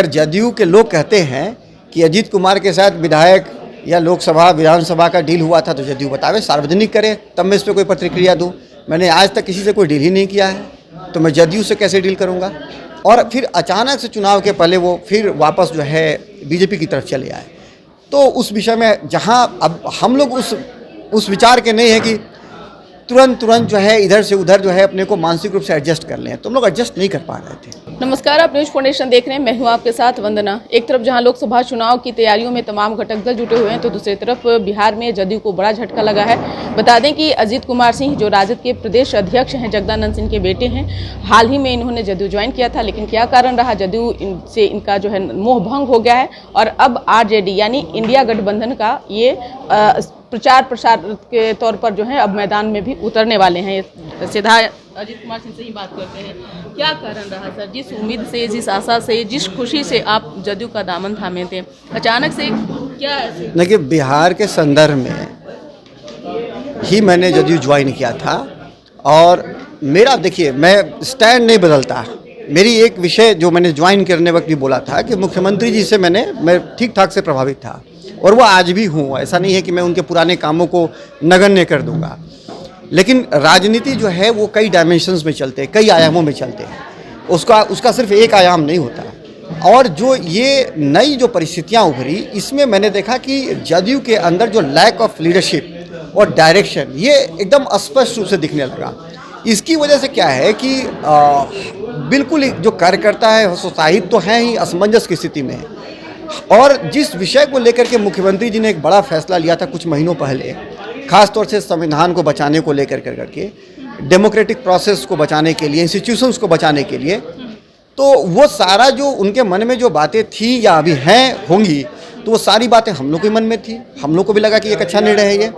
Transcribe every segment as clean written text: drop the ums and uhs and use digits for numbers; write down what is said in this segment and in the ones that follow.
अगर जदयू के लोग कहते हैं कि अजीत कुमार के साथ विधायक या लोकसभा विधानसभा का डील हुआ था तो जदयू बतावे, सार्वजनिक करे, तब मैं इस पर कोई प्रतिक्रिया दूं। मैंने आज तक किसी से कोई डील ही नहीं किया है, तो मैं जदयू से कैसे डील करूंगा। और फिर अचानक से चुनाव के पहले वो फिर वापस जो है बीजेपी की तरफ चले आए। तो उस विषय में जहां अब हम लोग उस विचार के नहीं है कि तुरंत जो है इधर से उधर जो है अपने को मानसिक रूप से एडजस्ट कर लें, तो हम लोग एडजस्ट नहीं कर पा रहे थे। नमस्कार, आप न्यूज फाउंडेशन देख रहे हैं। मैं हूं आपके साथ वंदना। एक तरफ जहां लोकसभा चुनाव की तैयारियों में तमाम घटक दल जुटे हुए हैं, तो दूसरी तरफ बिहार में जदयू को बड़ा झटका लगा है। बता दें कि अजीत कुमार सिंह जो राजद के प्रदेश अध्यक्ष हैं, जगदानंद सिंह के बेटे हैं, हाल ही में इन्होंने जदयू ज्वाइन किया था। लेकिन क्या कारण रहा, जदयू से इनका जो है मोह भंग हो गया है और अब आरजेडी यानी इंडिया गठबंधन का ये प्रचार प्रसार के तौर पर जो है अब मैदान में भी उतरने वाले हैं। सीधा अजीत कुमार सिंह से ही बात करते हैं। क्या कारण रहा सर, जिस उम्मीद से, जिस आशा से, जिस खुशी से आप जदयू का दामन थामे थे, अचानक से क्या? देखिए, बिहार के संदर्भ में ही मैंने जदयू ज्वाइन किया था और मेरा, देखिए, मैं स्टैंड नहीं बदलता। मेरी एक विषय जो मैंने ज्वाइन करने वक्त भी बोला था कि मुख्यमंत्री जी से मैं ठीक ठाक से प्रभावित था और वो आज भी हूँ। ऐसा नहीं है कि मैं उनके पुराने कामों को नगण्य कर दूंगा, लेकिन राजनीति जो है वो कई डायमेंशंस में चलते हैं, कई आयामों में चलते हैं। उसका सिर्फ एक आयाम नहीं होता। और जो ये नई जो परिस्थितियाँ उभरी, इसमें मैंने देखा कि जदयू के अंदर जो लैक ऑफ लीडरशिप और डायरेक्शन ये एकदम स्पष्ट रूप से दिखने लगा। इसकी वजह से क्या है कि बिल्कुल जो कार्यकर्ता है, साहित्य तो हैं ही, असमंजस की स्थिति में है। और जिस विषय को लेकर के मुख्यमंत्री जी ने एक बड़ा फैसला लिया था कुछ महीनों पहले, खास तौर से संविधान को बचाने को लेकर करके, डेमोक्रेटिक प्रोसेस को बचाने के लिए, इंस्टीट्यूशंस को बचाने के लिए, तो वो सारा जो उनके मन में जो बातें थी या अभी हैं होंगी, तो वो सारी बातें हम लोग के मन में थी। हम लोग को भी लगा कि एक अच्छा निर्णय है ये।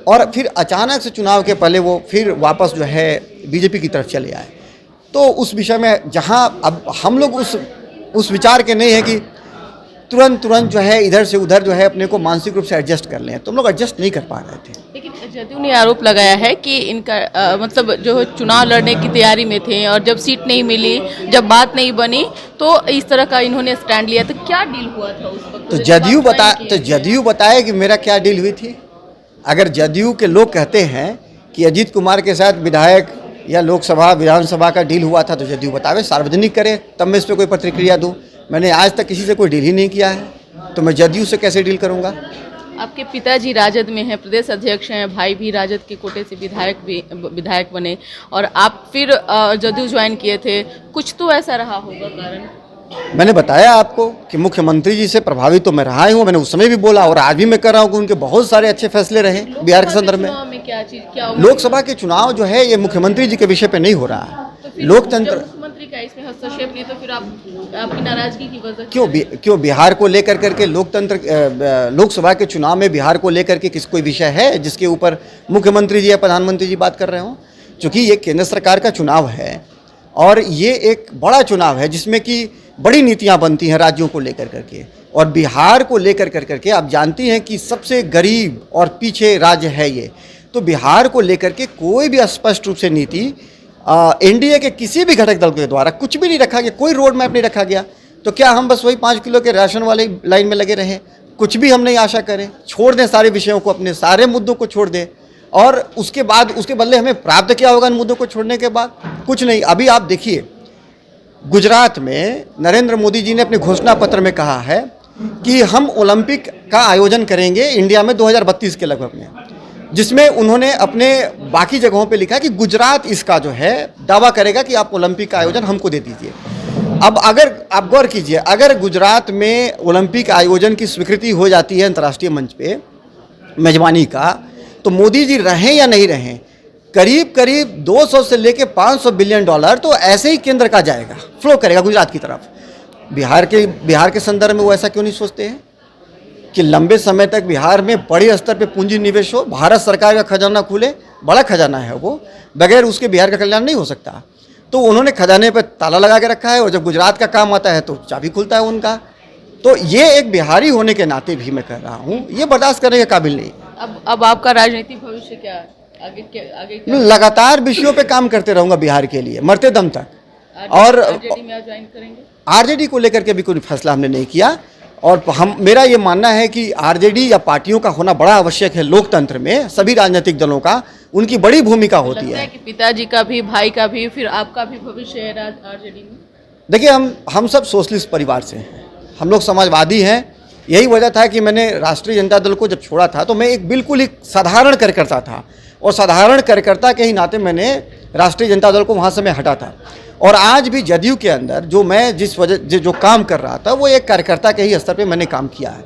और फिर अचानक से चुनाव के पहले वो फिर वापस जो है बीजेपी की तरफ चले आए। तो उस विषय में जहां अब हम लोग उस विचार के नहीं है कि तुरंत जो है इधर से उधर जो है अपने को मानसिक रूप से एडजस्ट कर लें, तो हम लोग एडजस्ट नहीं कर पा रहे थे। लेकिन जदयू ने आरोप लगाया है कि इनका मतलब जो चुनाव लड़ने की तैयारी में थे और जब सीट नहीं मिली, जब बात नहीं बनी, तो इस तरह का इन्होंने स्टैंड लिया। तो क्या डील हुआ था उस वक्त? तो जदयू बताए कि मेरा क्या डील हुई थी। अगर जदयू के लोग कहते हैं कि अजीत कुमार के साथ विधायक या लोकसभा विधानसभा का डील हुआ था तो जदयू बतावे, सार्वजनिक करे, तब मैं इस पर कोई प्रतिक्रिया दूं। मैंने आज तक किसी से कोई डील ही नहीं किया है, तो मैं जदयू से कैसे डील करूंगा। आपके पिताजी राजद में हैं, प्रदेश अध्यक्ष हैं, भाई भी राजद के कोटे से विधायक बने और आप फिर जदयू ज्वाइन किए थे। कुछ तो ऐसा रहा होगा कारण। मैंने बताया आपको कि मुख्यमंत्री जी से प्रभावित तो मैं रहा ही हूँ। मैंने उस समय भी बोला और आज भी मैं कर रहा हूँ कि उनके बहुत सारे अच्छे फैसले रहे बिहार के संदर्भ में। क्या लोकसभा के चुनाव जो है ये मुख्यमंत्री जी के विषय पे नहीं हो रहा है। लोकतंत्र मुख्यमंत्री का इसमें हस्तक्षेप नहीं, तो फिर आपकी नाराजगी की वजह क्यों बिहार को लेकर करके लोकतंत्र, लोकसभा के चुनाव में बिहार को लेकर के कोई विषय है जिसके ऊपर मुख्यमंत्री जी या प्रधानमंत्री जी बात कर रहे हो? चूँकि ये केंद्र सरकार का चुनाव है और ये एक बड़ा चुनाव है जिसमें कि बड़ी नीतियां बनती हैं राज्यों को लेकर करके, और बिहार को लेकर करके आप जानती हैं कि सबसे गरीब और पीछे राज्य है ये। तो बिहार को लेकर के कोई भी स्पष्ट रूप से नीति एनडीए के किसी भी घटक दल के द्वारा कुछ भी नहीं रखा गया, कोई रोड मैप नहीं रखा गया। तो क्या हम बस वही 5 किलो के राशन वाले लाइन में लगे रहें? कुछ भी हम नहीं आशा करें, छोड़ दें सारे विषयों को, अपने सारे मुद्दों को छोड़ दें और उसके बदले हमें प्राप्त क्या होगा इन मुद्दों को छोड़ने के बाद? कुछ नहीं। अभी आप देखिए, गुजरात में नरेंद्र मोदी जी ने अपने घोषणा पत्र में कहा है कि हम ओलंपिक का आयोजन करेंगे इंडिया में 2032 के लगभग में, जिसमें उन्होंने अपने बाकी जगहों पे लिखा कि गुजरात इसका जो है दावा करेगा कि आप ओलंपिक का आयोजन हमको दे दीजिए। अब अगर आप गौर कीजिए, अगर गुजरात में ओलंपिक आयोजन की स्वीकृति हो जाती है अंतर्राष्ट्रीय मंच पे मेजबानी का, तो मोदी जी रहें या नहीं रहें, करीब 200 से लेके 500 बिलियन डॉलर तो ऐसे ही केंद्र का जाएगा, फ्लो करेगा गुजरात की तरफ। बिहार के संदर्भ में वो ऐसा क्यों नहीं सोचते हैं कि लंबे समय तक बिहार में बड़े स्तर पे पूंजी निवेश हो, भारत सरकार का खजाना खुले, बड़ा खजाना है वो, बगैर उसके बिहार का कल्याण नहीं हो सकता। तो उन्होंने खजाने पर ताला लगा के रखा है और जब गुजरात का काम आता है तो चाबी खुलता है उनका। तो ये एक बिहारी होने के नाते भी मैं कह रहा हूँ, ये बर्दाश्त करने के काबिल नहीं। अब आपका राजनीतिक भविष्य क्या है? आगे लगातार विषयों पे काम करते रहूंगा बिहार के लिए, मरते दम तक। और आरजेडी में ज्वाइन करेंगे? आरजेडी को लेकर के भी कोई फैसला हमने नहीं किया। और मेरा ये मानना है कि आरजेडी या पार्टियों का होना बड़ा आवश्यक है लोकतंत्र में। सभी राजनीतिक दलों का, उनकी बड़ी भूमिका होती लगता है। कि पिताजी का भी, भाई का भी, फिर आपका भी भविष्य है आरजेडी में? देखिए, हम सब सोशलिस्ट परिवार से हैं, हम लोग समाजवादी हैं। यही वजह था कि मैंने राष्ट्रीय जनता दल को जब छोड़ा था तो मैं एक बिल्कुल एक साधारण कार्यकर्ता था, और साधारण कार्यकर्ता के ही नाते मैंने राष्ट्रीय जनता दल को वहाँ से मैं हटा था। और आज भी जदयू के अंदर जो मैं जो काम कर रहा था वो एक कार्यकर्ता के ही स्तर पे मैंने काम किया है।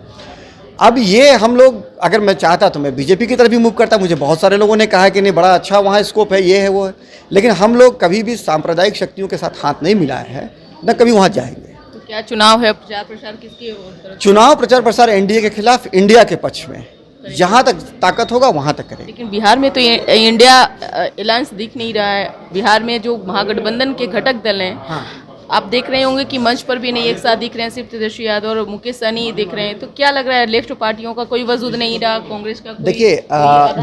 अब ये हम लोग, अगर मैं चाहता तो मैं बीजेपी की तरफ भी मूव करता। मुझे बहुत सारे लोगों ने कहा कि नहीं, बड़ा अच्छा वहाँ स्कोप है, ये है वो है, लेकिन हम लोग कभी भी सांप्रदायिक शक्तियों के साथ हाथ नहीं मिलाए हैं, न कभी वहाँ जाएंगे। तो क्या चुनाव है, प्रचार प्रसार किसकी ओर? चुनाव प्रचार प्रसार एनडीए के खिलाफ, इंडिया के पक्ष में, जहाँ तक ताकत होगा वहाँ तक करेंगे। लेकिन बिहार में तो इंडिया अलायंस दिख नहीं रहा है। बिहार में जो महागठबंधन के घटक दल हैं, हाँ, आप देख रहे होंगे कि मंच पर भी नहीं एक साथ दिख रहे हैं, सिर्फ तेजस्वी यादव और मुकेश सहनी दिख रहे हैं। तो क्या लग रहा है, लेफ्ट पार्टियों का कोई वजूद नहीं रहा, कांग्रेस का देखिए,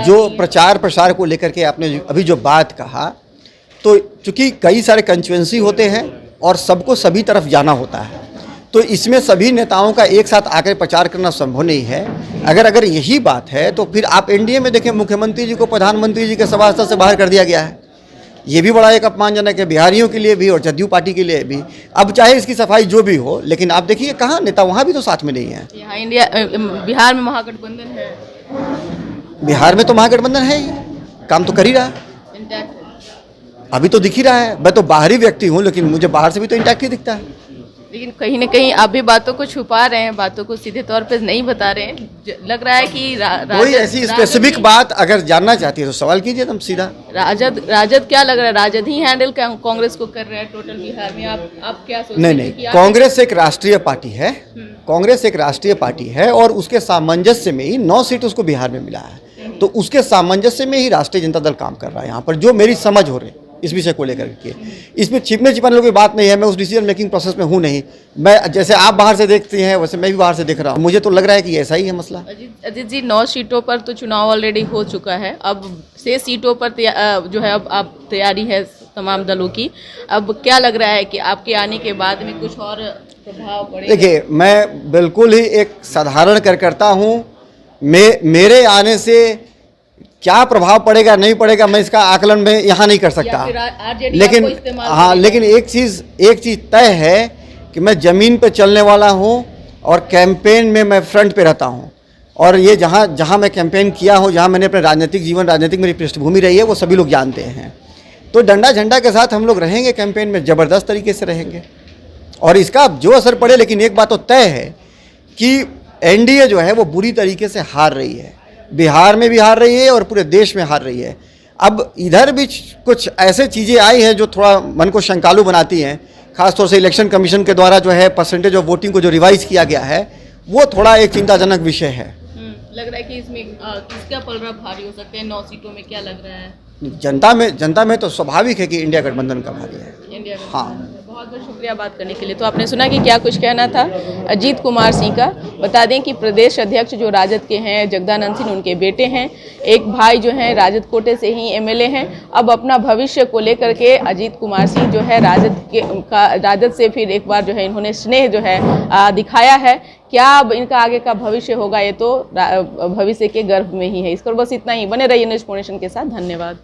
जो प्रचार प्रसार को लेकर के आपने अभी जो बात कहा, तो चूंकि कई सारे कंस्टिट्यूएंसी होते हैं और सबको सभी तरफ जाना होता है, तो इसमें सभी नेताओं का एक साथ आकर प्रचार करना संभव नहीं है। अगर यही बात है तो फिर आप एनडीए में देखें, मुख्यमंत्री जी को प्रधानमंत्री जी के सभास्थल से बाहर कर दिया गया है। ये भी बड़ा एक अपमानजनक है, बिहारियों के लिए भी और जदयू पार्टी के लिए भी। अब चाहे इसकी सफाई जो भी हो, लेकिन आप देखिए कहाँ नेता वहाँ भी तो साथ में नहीं है। यहाँ इंडिया, बिहार में महागठबंधन है, बिहार में तो महागठबंधन है ही, काम तो कर ही रहा है, इंटैक्ट है। अभी तो दिख ही रहा है। मैं तो बाहरी व्यक्ति हूँ, लेकिन मुझे बाहर से भी तो इंटैक्ट ही दिखता है। लेकिन कहीं ना कहीं आप भी बातों को छुपा रहे हैं, बातों को सीधे तौर पे नहीं बता रहे हैं। लग रहा है कि कोई ऐसी स्पेसिफिक बात अगर जानना चाहती है तो सवाल कीजिए तुम सीधा। राजद क्या लग रहा है, राजद ही हैंडल कांग्रेस को कर रहा है टोटल बिहार में? आप क्या सोचते हैं? नहीं, कांग्रेस एक राष्ट्रीय पार्टी है, कांग्रेस एक राष्ट्रीय पार्टी है और उसके सामंजस्य में ही 9 सीट उसको बिहार में मिला है। तो उसके सामंजस्य में ही राष्ट्रीय जनता दल काम कर रहा है यहाँ पर, जो मेरी समझ हो रही इस विषय को लेकर के। इसमें छिपने छिपाने की बात नहीं है, मैं उस डिसीजन मेकिंग प्रोसेस में हूँ नहीं। मैं, जैसे आप बाहर से देखते हैं वैसे मैं भी बाहर से देख रहा हूँ। मुझे तो लग रहा है कि ऐसा ही है मसला। अजीत जी, 9 सीटों पर तो चुनाव ऑलरेडी हो चुका है, अब 6 सीटों पर जो है अब तैयारी है तमाम दलों की। अब क्या लग रहा है कि आपके आने के बाद में कुछ और प्रभाव पड़ेगा? देखिए, मैं बिल्कुल ही एक साधारण कार्यकर्ता हूँ। मेरे आने से क्या प्रभाव पड़ेगा नहीं पड़ेगा मैं इसका आकलन में यहाँ नहीं कर सकता, लेकिन हाँ, लेकिन एक चीज़ तय है कि मैं ज़मीन पे चलने वाला हूँ और कैंपेन में मैं फ्रंट पे रहता हूँ। और ये जहाँ मैं कैंपेन किया हूँ, जहाँ मैंने अपने राजनीतिक मेरी पृष्ठभूमि रही है, वो सभी लोग जानते हैं। तो डंडा झंडा के साथ हम लोग रहेंगे, कैंपेन में ज़बरदस्त तरीके से रहेंगे और इसका जो असर पड़े। लेकिन एक बात तो तय है कि एनडीए जो है वो बुरी तरीके से हार रही है, बिहार में भी हार रही है और पूरे देश में हार रही है। अब इधर भी कुछ ऐसे चीज़ें आई हैं जो थोड़ा मन को शंकालु बनाती हैं, खासतौर से इलेक्शन कमीशन के द्वारा जो है परसेंटेज ऑफ वोटिंग को जो रिवाइज किया गया है, वो थोड़ा एक चिंताजनक विषय है। लग रहा है कि इसमें किसका पलड़ा भारी हो सकते हैं 9 सीटों में? क्या लग रहा है? जनता में तो स्वाभाविक है कि इंडिया गठबंधन का भारी है। इंडिया में। हाँ, बहुत बहुत शुक्रिया बात करने के लिए। तो आपने सुना कि क्या कुछ कहना था अजीत कुमार सिंह का। बता दें कि प्रदेश अध्यक्ष जो राजद के हैं जगदानंद सिंह, उनके बेटे हैं। एक भाई जो हैं राजद कोटे से ही एमएलए हैं। अब अपना भविष्य को लेकर के अजीत कुमार सिंह जो है राजद से फिर एक बार जो है इन्होंने स्नेह जो है दिखाया है। क्या अब इनका आगे का भविष्य होगा, ये तो भविष्य के गर्भ में ही है। इस पर बस इतना ही। बने रहिए न्यूज़ फाउंडेशन के साथ। धन्यवाद।